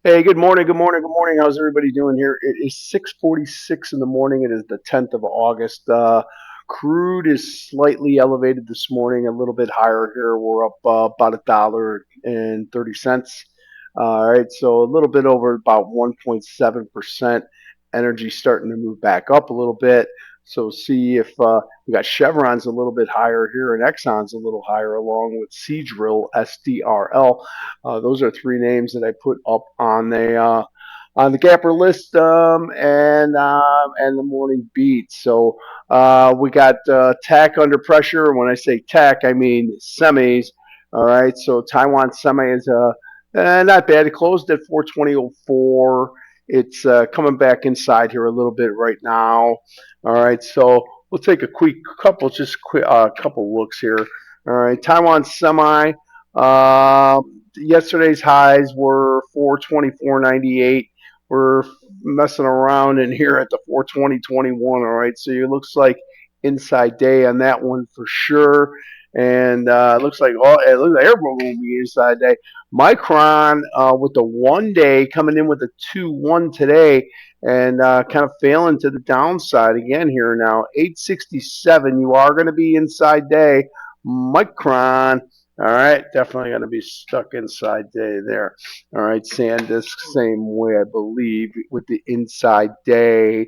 Hey, good morning, good morning, good morning. How's everybody doing here? It is 6:46 in the morning. It is the 10th of August. Crude is slightly elevated this morning, a little bit higher here. We're up about $1.30. All right, so a little bit over about 1.7%. Energy starting to move back up a little bit. So see if we got Chevron's a little bit higher here and Exxon's a little higher, along with Seadrill, SDRL. Those are three names that I put up on the Gapper list and the morning beat. So we got TAC under pressure. When I say TAC, I mean semis. All right. So Taiwan semi is not bad. It closed at 420.04. It's coming back inside here a little bit right now. All right. So we'll take a quick couple looks here. All right. Taiwan semi. Yesterday's highs were 424.98. We're messing around in here at the 420.21. All right, so it looks like inside day on that one for sure. And it looks like everyone will be inside day. Micron with the 1 day coming in with a 2-1 today, and kind of failing to the downside again here now. 867. You are going to be inside day. Micron. All right, definitely going to be stuck inside day there. All right, SanDisk, same way, I believe, with the inside day.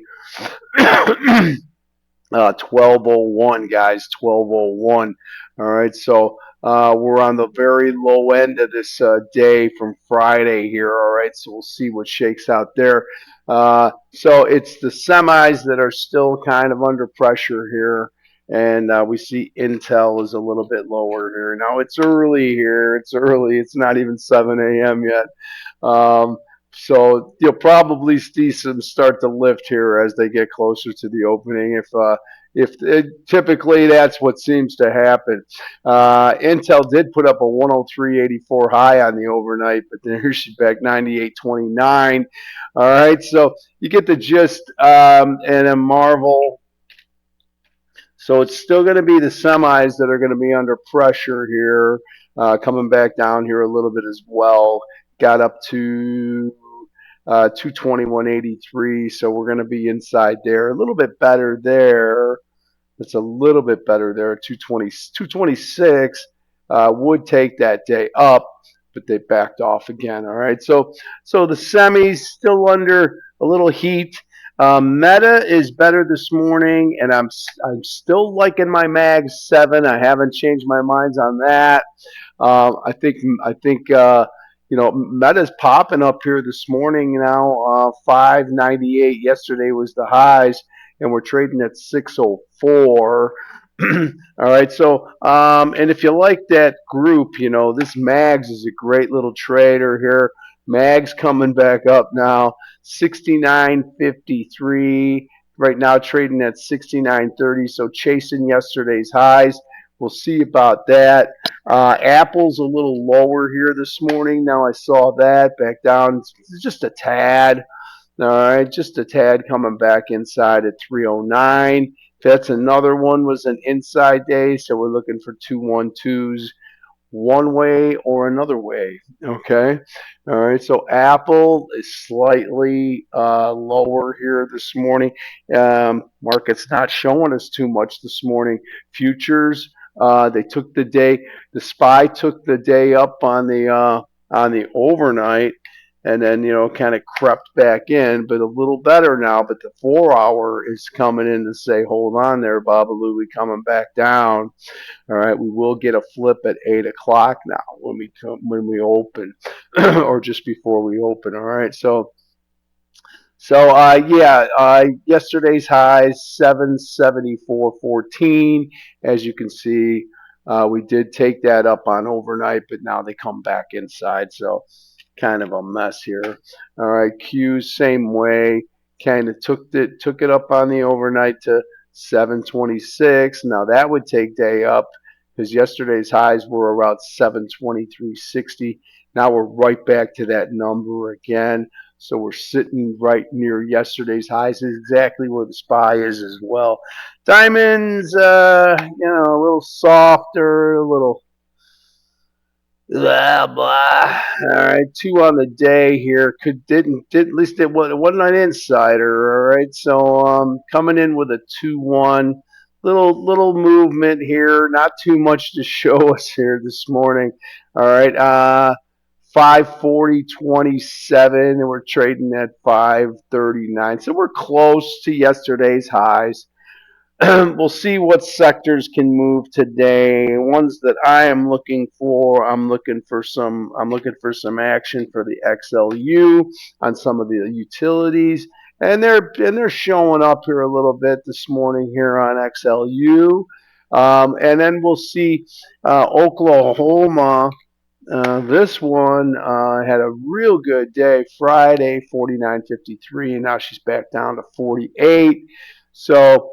1201, guys, 1201. All right, so we're on the very low end of this day from Friday here. All right, so we'll see what shakes out there. So it's the semis that are still kind of under pressure here. And we see Intel is a little bit lower here. Now it's early here. It's early. It's not even 7 a.m. yet. Um, so you'll probably see some start to lift here as they get closer to the opening. Typically that's what seems to happen. Intel did put up a 103.84 high on the overnight, but then here she's back 98.29. All right, so you get the gist. And then Marvel. So it's still going to be the semis that are going to be under pressure here, coming back down here a little bit as well. Got up to 221.83, so we're going to be inside there. A little bit better there. It's a little bit better there. 226 would take that day up, but they backed off again. All right, so the semis still under a little heat. Meta is better this morning, and I'm still liking my Mag 7. I haven't changed my minds on that. I think Meta's popping up here this morning now. 598. Yesterday was the highs, and we're trading at 604. All right. So, and if you like that group, this Mags is a great little trader here. Mags coming back up now, 69.53. Right now, trading at 69.30. So, chasing yesterday's highs. We'll see about that. Apple's a little lower here this morning. Now I saw that back down just a tad. All right, just a tad coming back inside at 309. That's another one was an inside day, so we're looking for 212s one way or another way. Okay. All right. So Apple is slightly lower here this morning. Market's not showing us too much this morning. Futures, they took the day. The SPY took the day up on the overnight, and then kind of crept back in, but a little better now. But the 4 hour is coming in to say, hold on there, Babaloo, we coming back down. All right, we will get a flip at 8 o'clock now when we open, or just before we open. All right, yesterday's highs 774.14. As you can see, we did take that up on overnight, but now they come back inside. So kind of a mess here. All right, Q's same way. Kind of took it up on the overnight to 726. Now that would take day up because yesterday's highs were around 723.60. Now we're right back to that number again. So we're sitting right near yesterday's highs, exactly where the SPY is as well. Diamonds, a little softer, a little Blah blah. All right, two on the day here. Did at least it wasn't an insider. All right, so coming in with a 2-1. Little movement here. Not too much to show us here this morning. All right, 540.27, and we're trading at 539. So we're close to yesterday's highs. We'll see what sectors can move today. Ones that I am looking for, I'm looking for some action for the XLU on some of the utilities, and they're showing up here a little bit this morning here on XLU. And then we'll see Oklahoma. This one had a real good day Friday, 49.53, and now she's back down to 48. So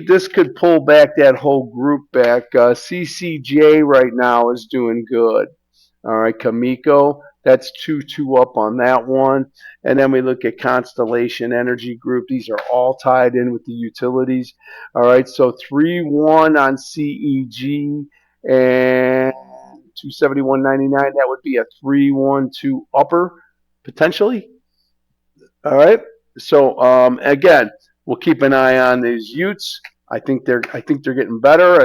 this could pull back that whole group back. CCJ right now is doing good. All right, Kamiko, that's 2-2 up on that one. And then we look at Constellation Energy Group. These are all tied in with the utilities. All right, so 3-1 on CEG and 271.99. That would be a 3-1-2 upper potentially. All right. So again, we'll keep an eye on these Utes. I think they're getting better.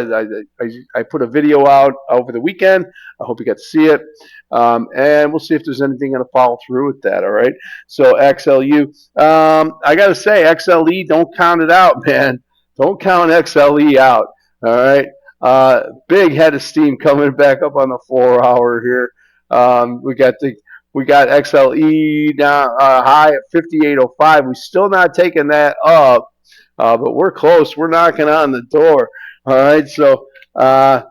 I put a video out over the weekend. I hope you got to see it, and we'll see if there's anything going to follow through with that. All right. So XLU, I got to say XLE, don't count it out, man. Don't count XLE out. All right. Big head of steam coming back up on the 4 hour here. We got XLE down high at 58.05. We're still not taking that up, but we're close. We're knocking on the door. All right, so the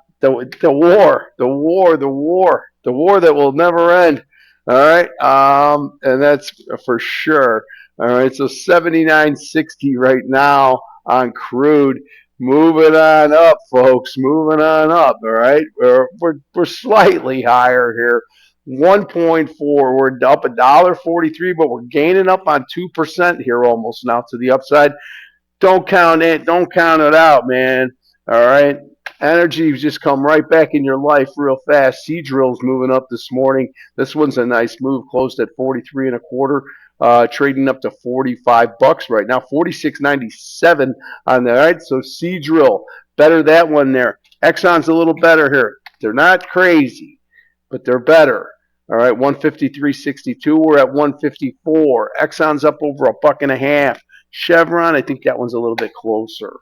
war that will never end. All right, and that's for sure. All right, so 79.60 right now on crude. Moving on up, folks. Moving on up. All right, we're slightly higher here. 1.4. We're up $1.43, but we're gaining up on 2% here almost now to the upside. Don't count it. Don't count it out, man. All right. Energy's just come right back in your life real fast. Seadrill's moving up this morning. This one's a nice move. Closed at 43 and a quarter. Trading up to $45 right now. 46.97 on there. All right. So Seadrill, better that one there. Exxon's a little better here. They're not crazy, but they're better. All right, 153.62. We're at 154. Exxon's up over $1.50. Chevron, I think that one's a little bit closer.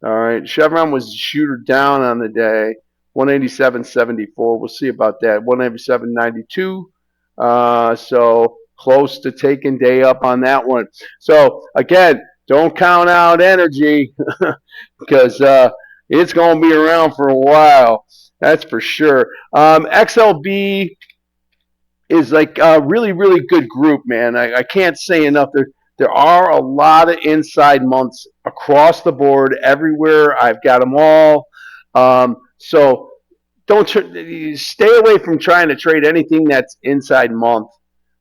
All right, Chevron was shooter down on the day, 187.74. We'll see about that. 187.92. So close to taking day up on that one. So again, don't count out energy because it's going to be around for a while. That's for sure. XLB is like a really, really good group, man. I can't say enough. There are a lot of inside months across the board, everywhere. I've got them all. So don't stay away from trying to trade anything that's inside month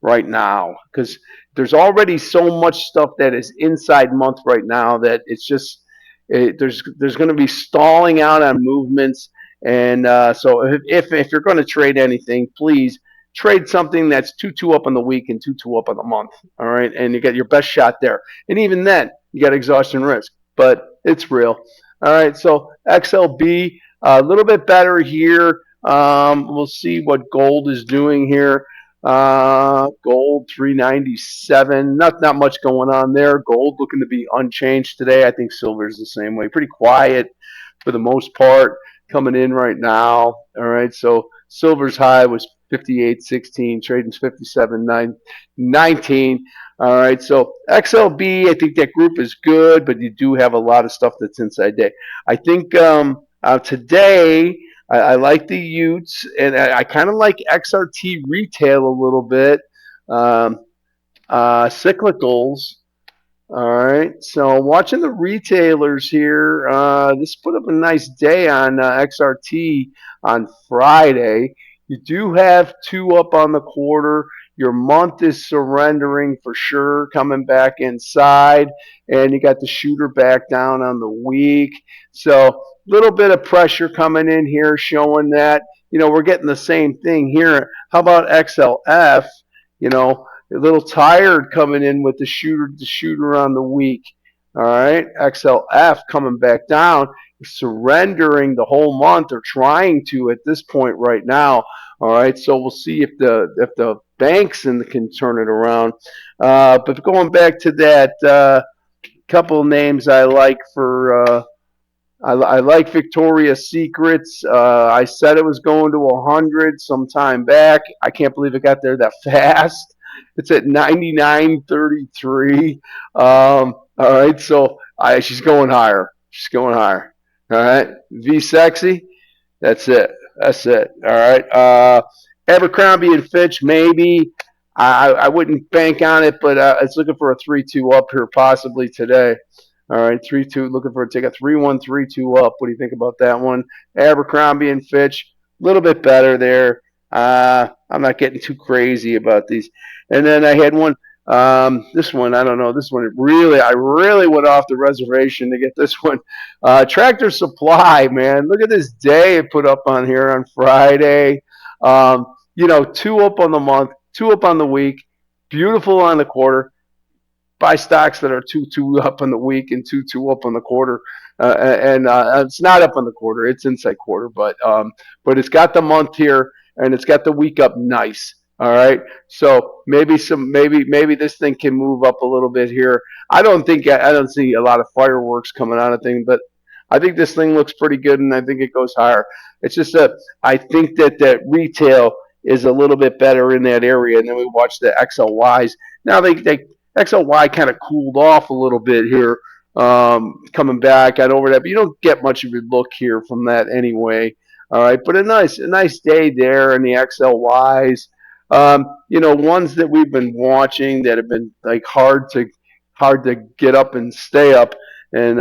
right now because there's already so much stuff that is inside month right now that it's just there's going to be stalling out on movements. And so if you're going to trade anything, please trade something that's 2-2 up on the week and 2-2 up on the month. All right, and you get your best shot there. And even then, you got exhaustion risk, but it's real. All right, so XLB a little bit better here. We'll see what gold is doing here. Gold 397. Not much going on there. Gold looking to be unchanged today. I think silver is the same way. Pretty quiet for the most part coming in right now. All right, so silver's high was 58.16, trading's 57.19. All right, so XLB, I think that group is good, but you do have a lot of stuff that's inside day. I think today I like the Utes, and I kind of like XRT retail a little bit. Cyclicals. All right, so watching the retailers here. This put up a nice day on XRT on Friday. You do have 2 up on the quarter. Your month is surrendering for sure, coming back inside, and you got the shooter back down on the week. So a little bit of pressure coming in here, showing that we're getting the same thing here. How about XLF? A little tired coming in with the shooter on the week. All right, XLF coming back down, surrendering the whole month, or trying to at this point right now. All right, so we'll see if the banks can turn it around. But going back to that, couple of names I like for. I like Victoria's Secrets. I said it was going to 100 some time back. I can't believe it got there that fast. It's at 99.33. All right, so she's going higher. She's going higher. All right, V Sexy. That's it. That's it. All right. Abercrombie and Fitch, maybe. I wouldn't bank on it, but it's looking for a 3-2 up here possibly today. All right, 3-2, looking for take a 3-1, 3-2 up. What do you think about that one? Abercrombie and Fitch, a little bit better there. I'm not getting too crazy about these. And then I had one. This one, I don't know. This one, I really went off the reservation to get this one. Tractor Supply, man. Look at this day it put up on here on Friday. 2 up on the month, 2 up on the week, beautiful on the quarter. Buy stocks that are 2 up on the week and 2 up on the quarter, and it's not up on the quarter; it's inside quarter, but it's got the month here and it's got the week up nice. All right, so maybe this thing can move up a little bit here. I don't see a lot of fireworks coming out of thing, but I think this thing looks pretty good, and I think it goes higher. It's just I think that retail is a little bit better in that area, and then we watch the XLYs. Now they XLY kind of cooled off a little bit here, coming back out over that, but you don't get much of a look here from that anyway. All right, but a nice day there in the XLYs. Ones that we've been watching that have been like hard to get up and stay up, and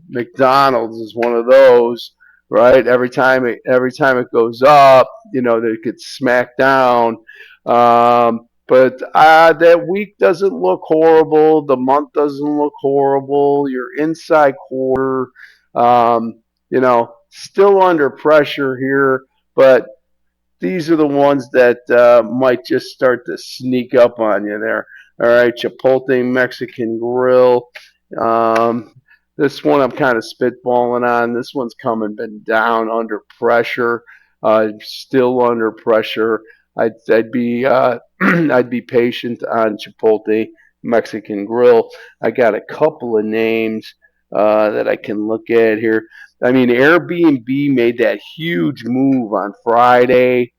McDonald's is one of those. Right, every time it goes up, they get smacked down. But that week doesn't look horrible. The month doesn't look horrible. Your inside quarter, still under pressure here. But these are the ones that might just start to sneak up on you there. All right, Chipotle Mexican Grill. This one I'm kind of spitballing on. This one's been down under pressure, still under pressure. I'd be I'd be patient on Chipotle Mexican Grill. I got a couple of names that I can look at here. I mean, Airbnb made that huge move on Friday.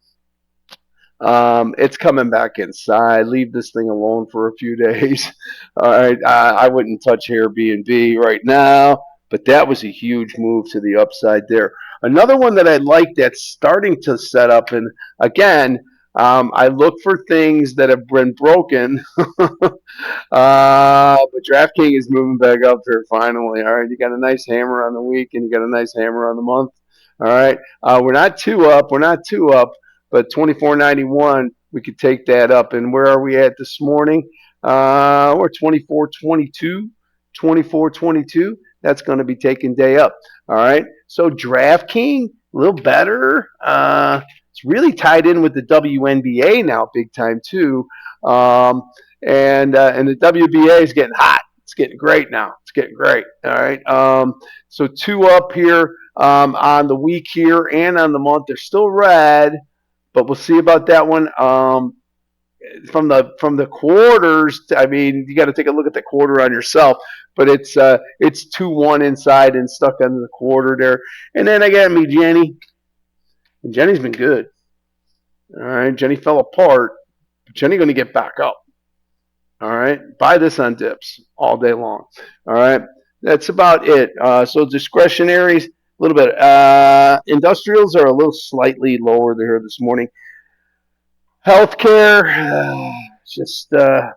It's coming back inside. Leave this thing alone for a few days. All right, I wouldn't touch Airbnb right now, but that was a huge move to the upside there. Another one that I like that's starting to set up, and again, I look for things that have been broken, but DraftKings is moving back up there finally. All right, you got a nice hammer on the week, and you got a nice hammer on the month. All right, we're not 2 up. We're not 2 up, but 24.91. We could take that up. And where are we at this morning? We're 24.22. 24.22. That's going to be taking day up. All right. So DraftKings, a little better. It's really tied in with the WNBA now, big time too. And the WBA is getting hot. It's getting great now. It's getting great. All right. So 2 up here on the week here and on the month. They're still red, but we'll see about that one. From the quarters, I mean, you got to take a look at the quarter on yourself. But it's 2-1 inside and stuck under the quarter there. And then I got me Jenny. And Jenny's been good. All right, Jenny fell apart. But Jenny going to get back up. All right, buy this on dips all day long. All right, that's about it. So discretionaries, a little bit. Industrials are a little slightly lower there this morning. Healthcare, just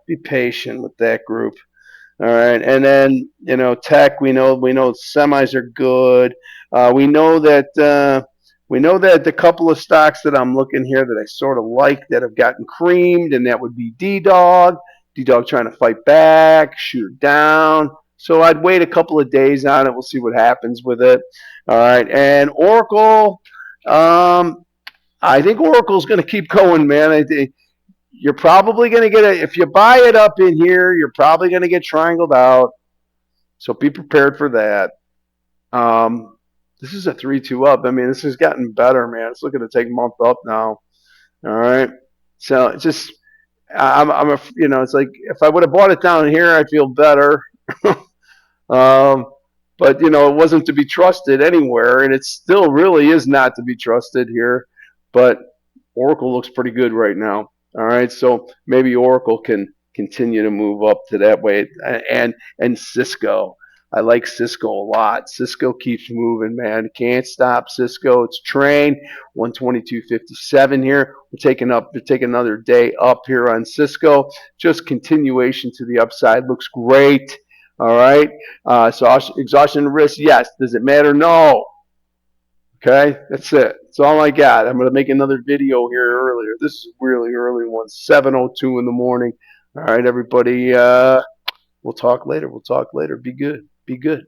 be patient with that group. All right, and then tech. We know semis are good. We know that We know that the couple of stocks that I'm looking here that I sort of like that have gotten creamed, and that would be D-Dog. D-Dog trying to fight back, shoot it down. So I'd wait a couple of days on it. We'll see what happens with it. All right. And Oracle, I think Oracle's going to keep going, man. I think you're probably going to get it. If you buy it up in here, you're probably going to get triangled out. So be prepared for that. Um, this is a 3-2 up. I mean, this has gotten better, man. It's looking to take a month up now. All right. So it's just, it's like if I would have bought it down here, I'd feel better. um, but it wasn't to be trusted anywhere, and it still really is not to be trusted here. But Oracle looks pretty good right now. All right, so maybe Oracle can continue to move up to that way, and Cisco. I like Cisco a lot. Cisco keeps moving, man. Can't stop Cisco. It's train 122.57 here. We're taking another day up here on Cisco. Just continuation to the upside. Looks great. All right. So exhaustion risk, yes. Does it matter? No. Okay, that's it. That's all I got. I'm going to make another video here earlier. This is a really early one, 7:02 in the morning. All right, everybody. We'll talk later. Be good. Be good.